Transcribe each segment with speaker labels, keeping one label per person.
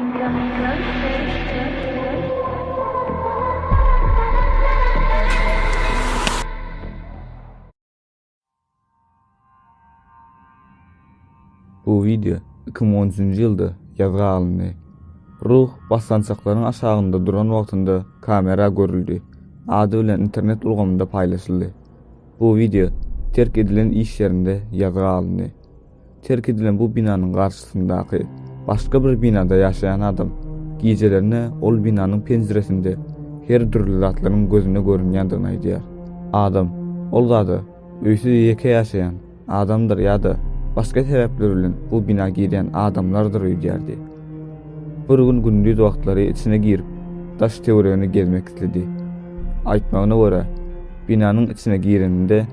Speaker 1: Bu video 2013-nji ýylda ýazga alındy. Ruh baslançaklaryň aşagynda duran wagtynda kamera görüldi. Ady bilen internet ulgamynda paýlaşyldy. Bu video terk edilen iş ýerinde ýazga alındy. Terk edilen bu binanyň garşysyndaky başga bir binada ýaşaýan adam gecelerine ol binanyň penjiresinde her türlü zatlaryň gözüne görünýändigini aýdýar. Adam ol zady öýsü ýeke ýaşaýan adamdyr ýa-da başka sebepler bilen bu bina giren adamlardır öýdýärdi. Bir gün gündüz wagtlary içine girip taş teoreýany gezmek istedi. Aýtmagyna görä, binanyň içine gireninde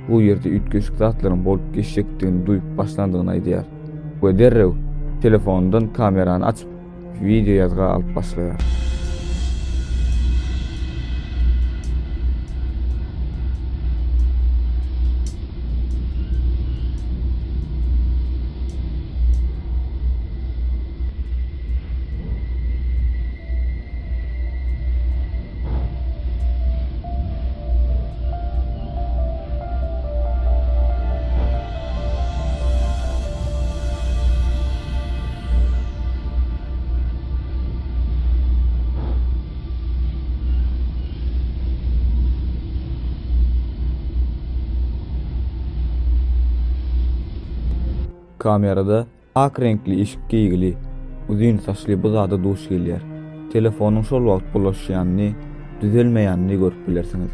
Speaker 1: bu ýerde ütkeşik zatlaryň bolup geçjekdigini duýup başlandygyny aýdýar. Bu derrew telefondan kamerany açyp video ýazga alyp başlaýar. Kamerada ak renkli işik giýgili, uzun saçly bu zady duş gelýär. Telefonyň şol wagt bulaşýanyny, düzelmeýänini görüp bilersiňiz.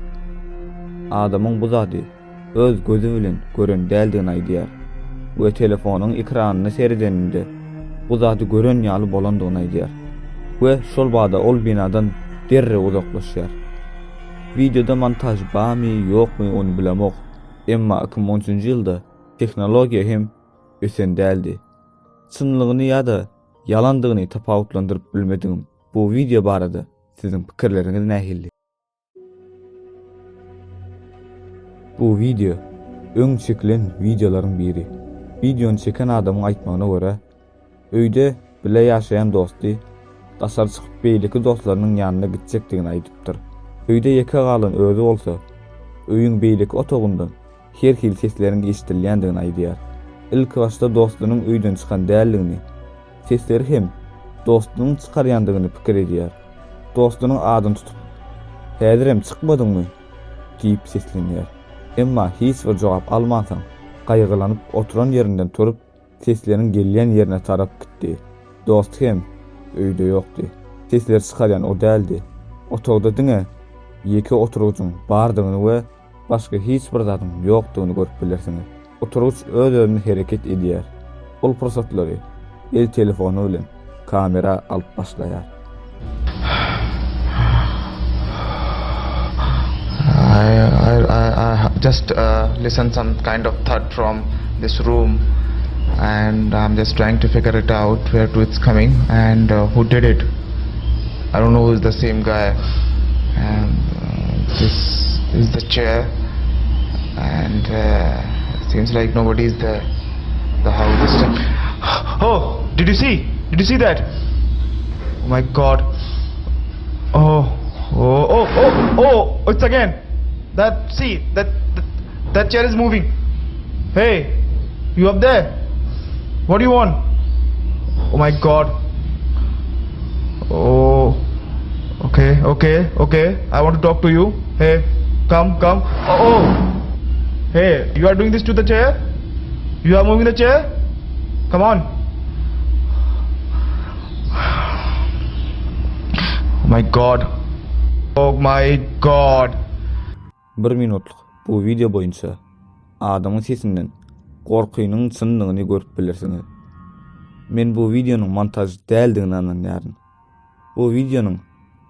Speaker 1: Adamyň bu zady öz gözü bilen gören däldigini aýdýar. Bu telefonyň ekranyny serideninde bu zady gören ýaly bolandygyny aýdýar. We şol bada ol binadan derre uzaklaşýar. Videoda montaj barmy ýokmy onu bilemok. Emma 2013-nji ýylda teknologiýa hem ösen däldi. Çynlygyny ýa-da ýalandygyny tapawutlandyryp bilmedim. Bu video barada siziň pikirleriňiz nähili? Bu video öň çekilen videolaryň biri. Videony çeken adamyň aýtmagyna görä, öýde bile ýaşaýan dosty daşary çykyp beýleki dostlarynyň ýanyna gitjekdigini aýdypdyr. Öýde ýeke galan özü bolsa, öýüň beýleki otogundan her hil sesleriň eşitilýändigini aýdýar. İlk başta dostunyň öýden çykan däldigini, sesleri hem dostunyň çykarýandygyny pikir edýär. Dostunyň adyny tutup, "Häzirem çykmadyňmy?" diýip seslenýär. Emma hiç bir jogap almasaň, gaýgylanyp oturan ýerinden turup, sesleriň gelýän ýerine tarap gitdi. Dost hem öýde ýokdy. Sesleri çykarýan o däldi. Otogda diňe ýeke oturugyň bardygyny we başga hiç bir zadyň ýokdugyny görüp bilersiňiz. Oturuç öz-özüne hereket edýär. Ol pursatlary el telefonu bilen kamera alyp başlaýar.
Speaker 2: I just listen some kind of thud from this room, and I'm just trying to figure it out where to it's coming and who did it. I don't know who is the same guy. And this is the chair, and seems like nobody is there. The house is still. Oh, did you see? Did you see that? Oh my God. Oh, it's again. That chair is moving. Hey, you up there? What do you want? Oh my God. Oh, okay. I want to talk to you. Hey, come. Oh. Hey, you are doing this to the chair? You are moving the chair? Come on. Oh my God. Oh my God.
Speaker 1: 1 minutluk bu video boyunca adamın sesinden korkuýunyň çynlygyny görüp bilersiňiz. Men bu videonyň montaj däldigini anlaýaryn. Bu videonyň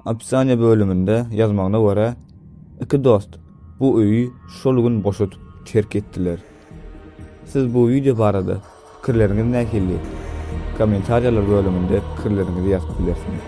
Speaker 1: opsiýa bölüminde ýazmagyna görä, iki dost bu öýü şol gün boşatyp terk etdiler. Siz bu video barada pikirleriňiz nähili? Kommentariýalar bölüminde pikirleriňizi ýazyp bilersiňiz.